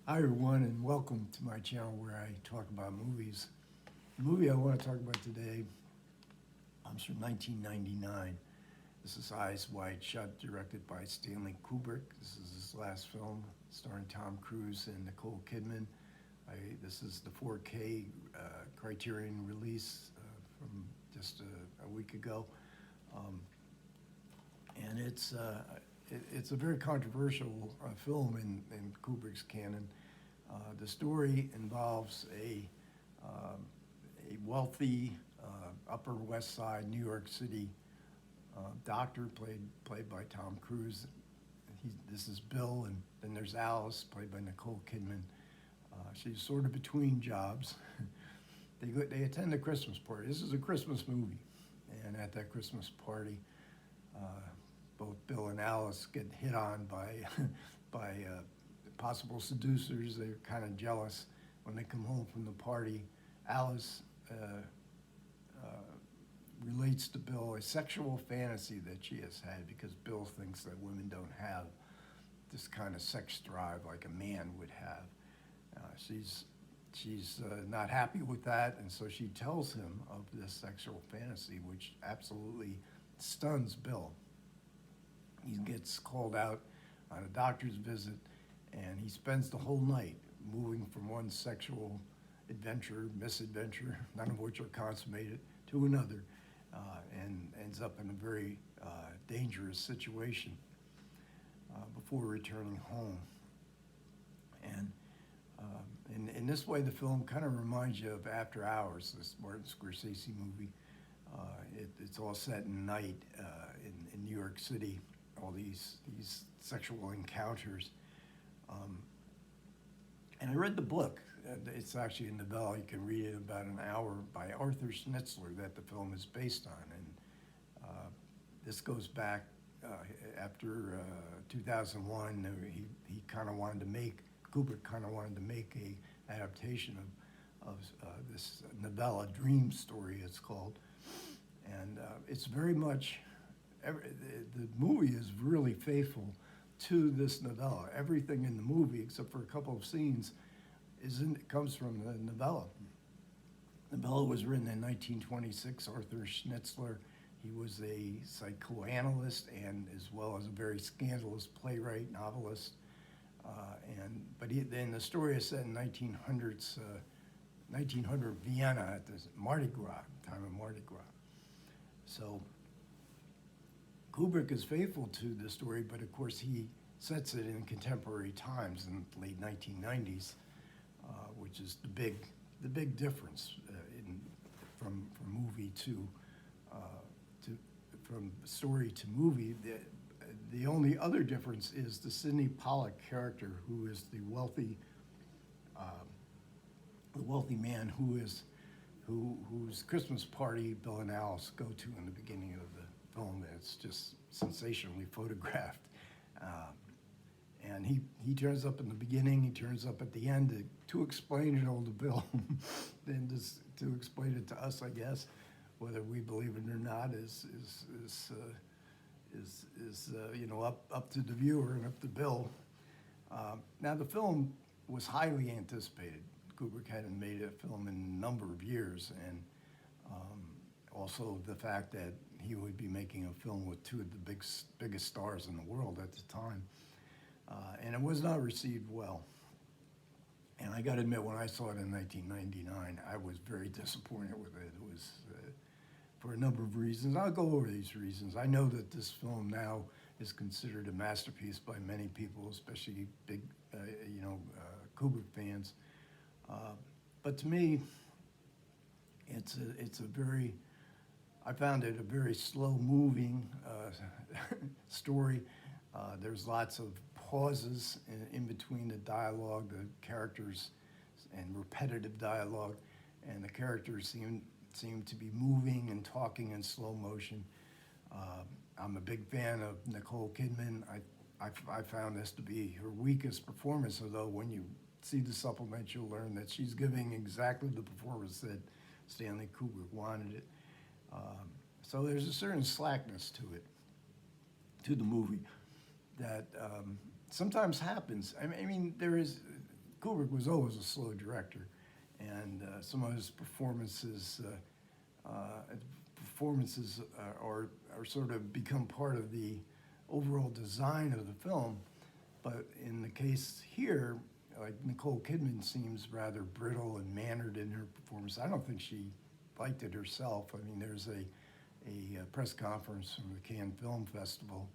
Hi, everyone, and welcome to my channel where I talk about movies. The movie I want to talk about today comes from 1999. This is Eyes Wide Shut, directed by Stanley Kubrick. This is his last film, starring Tom Cruise and Nicole Kidman. This is the 4K Criterion release from just a week ago. Um, and it's a very controversial film in Kubrick's canon. The story involves a wealthy Upper West Side New York City doctor played by Tom Cruise. This is Bill, and then there's Alice, played by Nicole Kidman. She's sort of between jobs. They attend a Christmas party. This is a Christmas movie, and at that Christmas party, uh, both Bill and Alice get hit on by by possible seducers. They're kind of jealous when they come home from the party. Alice uh, relates to Bill a sexual fantasy that she has had because Bill thinks that women don't have this kind of sex drive like a man would have. She's not happy with that, and so she tells him of this sexual fantasy, which absolutely stuns Bill. He gets called out on a doctor's visit, and he spends the whole night moving from one sexual adventure, misadventure, none of which are consummated, to another, and ends up in a very dangerous situation before returning home. And in this way, the film kind of reminds you of After Hours, this Martin Scorsese movie. It's all set in night in New York City, all these sexual encounters. And I read the book. It's actually a novella. You can read it in about an hour by Arthur Schnitzler that the film is based on. And this goes back after 2001. He kind of wanted to make, Kubrick kind of wanted to make a adaptation of this novella, Dream Story it's called. And it's very much, the movie is really faithful to this novella. Everything in the movie, except for a couple of scenes, comes from the novella. The novella was written in 1926. Arthur Schnitzler, he was a psychoanalyst and as well as a very scandalous playwright, novelist. Then the story is set in 1900s, 1900 Vienna at the Mardi Gras, time of Mardi Gras. So Kubrick is faithful to the story, but of course he sets it in contemporary times in the late 1990s, which is the big difference from movie from story to movie. The only other difference is the Sidney Pollack character, who is the wealthy man whose Christmas party Bill and Alice go to in the beginning of the film. It's just sensationally photographed. And he turns up in the beginning, he turns up at the end to explain it all to Bill, and just to explain it to us, I guess. Whether we believe it or not is up to the viewer and up to Bill. Now the film was highly anticipated. Kubrick hadn't made a film in a number of years, and also the fact that he would be making a film with two of the biggest stars in the world at the time. And it was not received well. And I got to admit, when I saw it in 1999, I was very disappointed with it. It was for a number of reasons. I'll go over these reasons. I know that this film now is considered a masterpiece by many people, especially big, Kubrick fans. But to me, I found it a very slow-moving story. There's lots of pauses in between the dialogue, the characters, and repetitive dialogue, and the characters seem to be moving and talking in slow motion. I'm a big fan of Nicole Kidman. I found this to be her weakest performance, although when you see the supplement, you'll learn that she's giving exactly the performance that Stanley Kubrick wanted it. So there's a certain slackness to it, to the movie, that sometimes happens. I mean, Kubrick was always a slow director, and some of his performances are sort of become part of the overall design of the film. But in the case here, like Nicole Kidman seems rather brittle and mannered in her performance. I don't think she liked it herself. I mean, there's a press conference from the Cannes Film Festival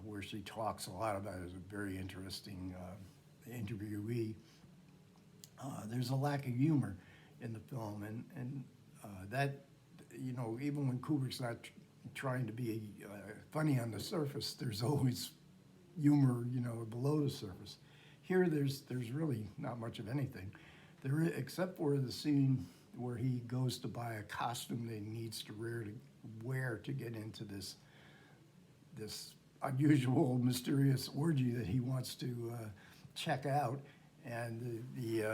where she talks a lot about it. It's a very interesting interviewee. There's a lack of humor in the film, and that, you know, even when Kubrick's not trying to be funny on the surface, there's always humor, you know, below the surface. Here, there's really not much of anything, except for the scene where he goes to buy a costume that he needs to wear to get into this unusual, mysterious orgy that he wants to check out. And the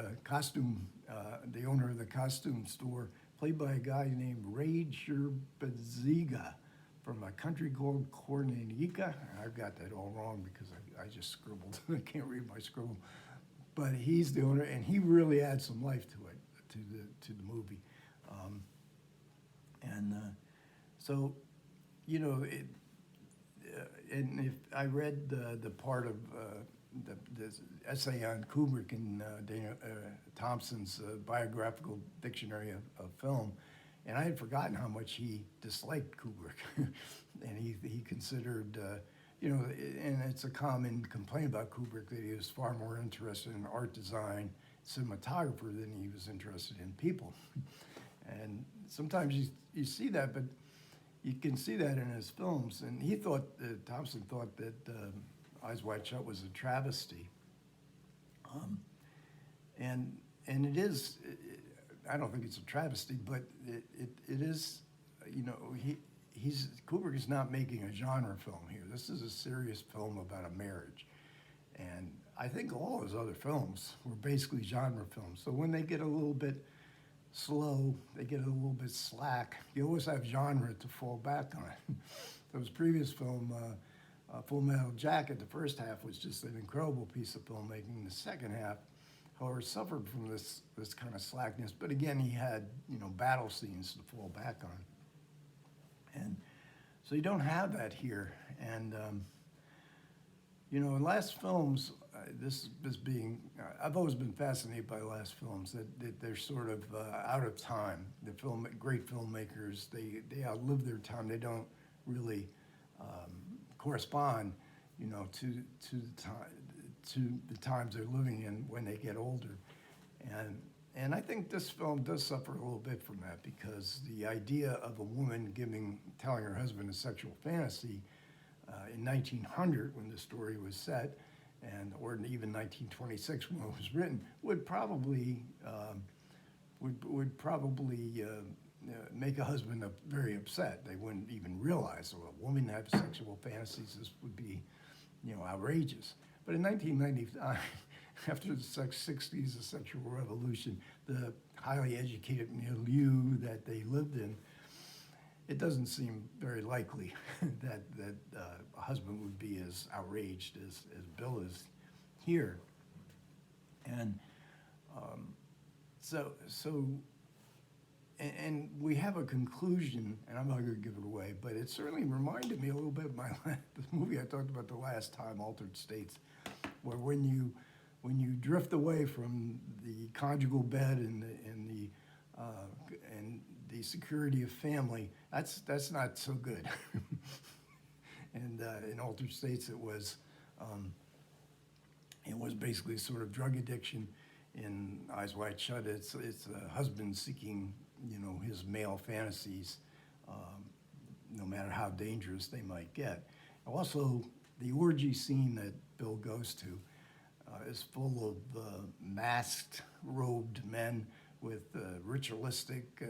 owner of the costume store, played by a guy named Ray Sherbaziga from a country called Cornetica. I've got that all wrong because I just scribbled. I can't read my scribble. But he's the owner, and he really adds some life to it, to the movie. So, you know, and if I read the part of the essay on Kubrick in Dana Thompson's biographical dictionary of film, and I had forgotten how much he disliked Kubrick. And he considered, you know, and it's a common complaint about Kubrick that he was far more interested in art design, cinematographer, than he was interested in people. And sometimes you see that, but you can see that in his films. And he thought, Thompson thought that Eyes Wide Shut was a travesty. And it is, I don't think it's a travesty, but it is, you know, Kubrick is not making a genre film here. This is a serious film about a marriage. And I think all his other films were basically genre films. So when they get a little bit slow, they get a little bit slack, you always have genre to fall back on. So his previous film, Full Metal Jacket, the first half was just an incredible piece of filmmaking. The second half, however, suffered from this kind of slackness. But again, he had, you know, battle scenes to fall back on. And so you don't have that here. And, you know, in last films, I've always been fascinated by last films, that they're sort of out of time. Great filmmakers, they outlive their time. They don't really correspond, you know, to the times they're living in when they get older. And I think this film does suffer a little bit from that, because the idea of a woman telling her husband a sexual fantasy in 1900, when the story was set, or even 1926 when it was written, would probably make a husband very upset. They wouldn't even realize, well, a woman have sexual fantasies, this would be, you know, outrageous. But in 1995, after the 60s, the sexual revolution, the highly educated milieu that they lived in, it doesn't seem very likely that a husband would be as outraged as Bill is here. And and we have a conclusion, and I'm not going to give it away, but it certainly reminded me a little bit of the movie I talked about the last time, Altered States, where when you drift away from the conjugal bed and the security of family, that's not so good. And in Altered States, it was basically sort of drug addiction. In Eyes Wide Shut, it's a husband seeking, you know, his male fantasies, no matter how dangerous they might get. Also, the orgy scene that Bill goes to is full of masked, robed men with ritualistic,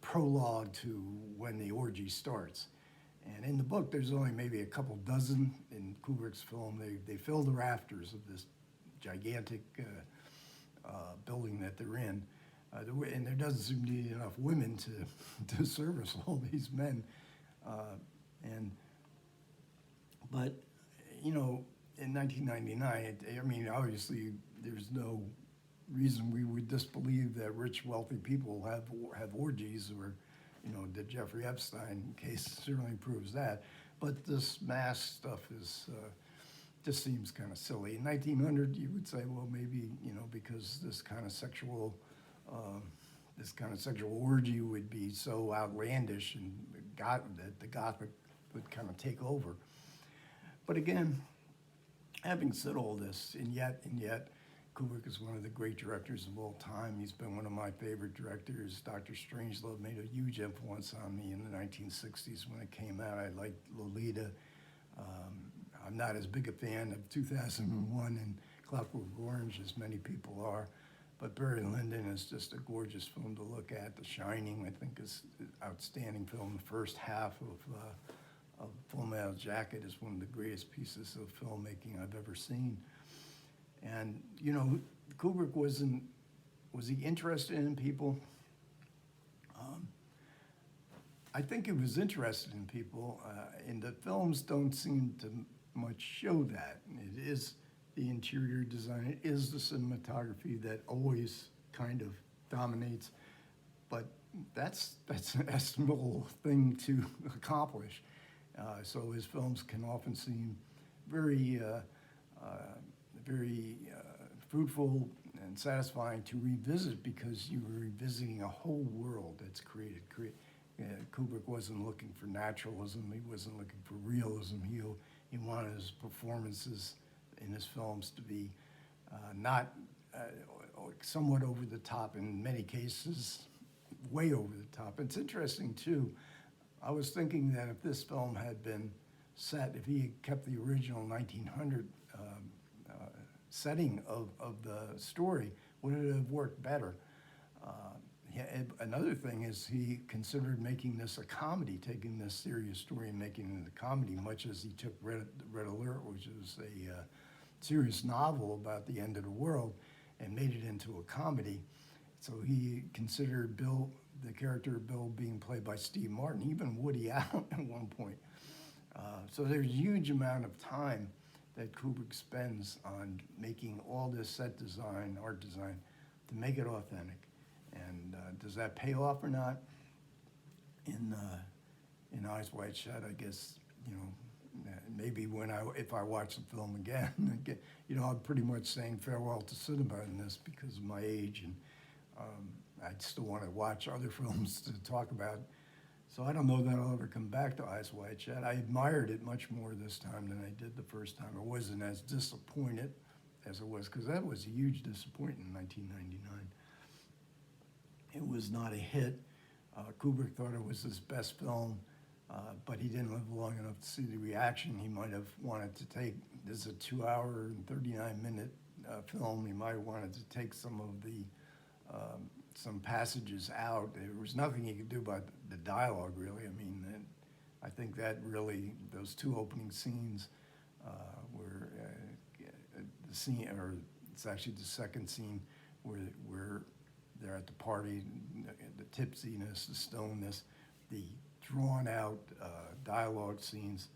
prologue to when the orgy starts. And in the book, there's only maybe a couple dozen. In Kubrick's film, they fill the rafters of this gigantic building that they're in. And there doesn't seem to be enough women to service all these men. But, you know, in 1999, I mean, obviously, there's no reason we would disbelieve that rich, wealthy people have orgies, or, you know, the Jeffrey Epstein case certainly proves that. But this mass stuff is just seems kind of silly. In 1900, you would say, well, maybe, you know, because this kind of sexual orgy would be so outlandish and that the Gothic would kind of take over. But again, having said all this, and yet, Kubrick is one of the great directors of all time. He's been one of my favorite directors. Dr. Strangelove made a huge influence on me in the 1960s when it came out. I liked Lolita. I'm not as big a fan of 2001 and Clockwork Orange as many people are, but Barry Lyndon is just a gorgeous film to look at. The Shining, I think, is an outstanding film. The first half of Full Metal Jacket is one of the greatest pieces of filmmaking I've ever seen. And, you know, Kubrick was he interested in people? I think he was interested in people, and the films don't seem to much show that. It is the interior design, it is the cinematography that always kind of dominates, but that's an estimable thing to accomplish. So his films can often seem very fruitful and satisfying to revisit, because you were revisiting a whole world that's created. Kubrick wasn't looking for naturalism. He wasn't looking for realism. He wanted his performances in his films to be not somewhat over the top, in many cases, way over the top. It's interesting, too. I was thinking that if this film had been set, if he had kept the original 1900 setting of the story, would it have worked better? Another thing is he considered making this a comedy, taking this serious story and making it a comedy, much as he took Red Alert, which was a serious novel about the end of the world, and made it into a comedy. So he considered the character of Bill, being played by Steve Martin, even Woody Allen at one point. So there's a huge amount of time that Kubrick spends on making all this set design, art design, to make it authentic. And does that pay off or not? In Eyes Wide Shut, I guess, you know, maybe if I watch the film again, you know, I'm pretty much saying farewell to cinema in this because of my age, and I still want to watch other films to talk about. So I don't know that I'll ever come back to Eyes Wide Shut. I admired it much more this time than I did the first time. I wasn't as disappointed as it was, because that was a huge disappointment in 1999. It was not a hit. Kubrick thought it was his best film, but he didn't live long enough to see the reaction he might have wanted to take. This is a 2-hour and 39-minute film. He might have wanted to take some of the some passages out. There was nothing he could do about the dialogue, really. I mean, I think that really, those two opening scenes were the scene, or it's actually the second scene where they're at the party, the tipsiness, the stoneness, the drawn-out dialogue scenes.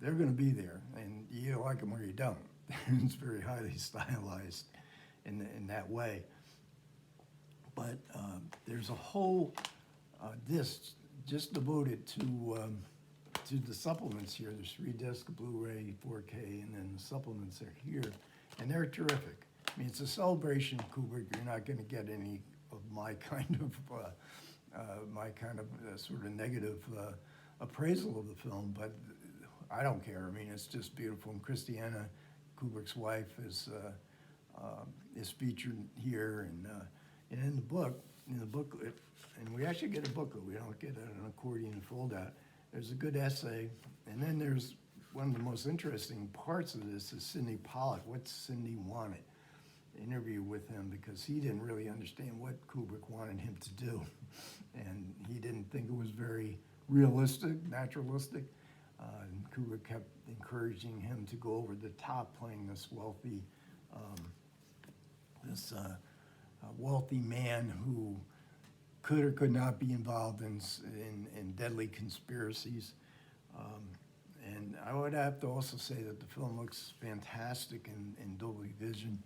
They're going to be there, and you either like them or you don't. It's very highly stylized in that way. But there's a whole disc just devoted to the supplements here. There's 3-disc, Blu-ray, 4K, and then the supplements are here, and they're terrific. I mean, it's a celebration of Kubrick. You're not going to get any of my kind of sort of negative appraisal of the film, but I don't care. I mean, it's just beautiful. And Christiana, Kubrick's wife, is featured here, and in the booklet, and we actually get a booklet. We don't get an accordion fold-out. There's a good essay, and then there's one of the most interesting parts of this is Sidney Pollack. What Sidney wanted. Interview with him, because he didn't really understand what Kubrick wanted him to do, and he didn't think it was very realistic, naturalistic. And Kubrick kept encouraging him to go over the top, playing this wealthy, wealthy man who could or could not be involved in deadly conspiracies. And I would have to also say that the film looks fantastic in Dolby Vision.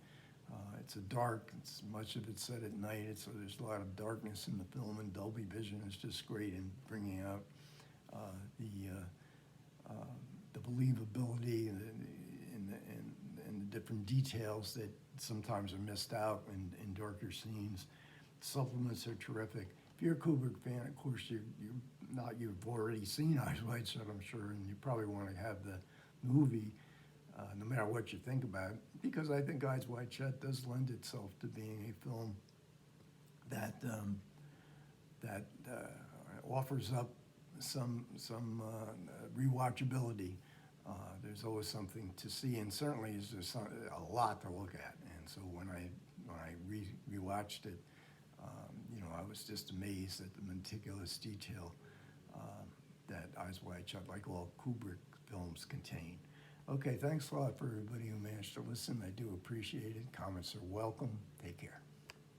It's a dark, much of it's set at night, so there's a lot of darkness in the film, and Dolby Vision is just great in bringing out the believability and the different details that sometimes are missed out in darker scenes. Supplements are terrific. If you're a Kubrick fan, of course, you've already seen Eyes Wide Shut, I'm sure, and you probably want to have the movie, no matter what you think about it, because I think Eyes Wide Shut does lend itself to being a film that offers up some rewatchability. There's always something to see, and certainly there's a lot to look at. And so when I rewatched it, I was just amazed at the meticulous detail that Eyes Wide Shut, like all Kubrick films, contain. Okay, thanks a lot for everybody who managed to listen. I do appreciate it. Comments are welcome. Take care.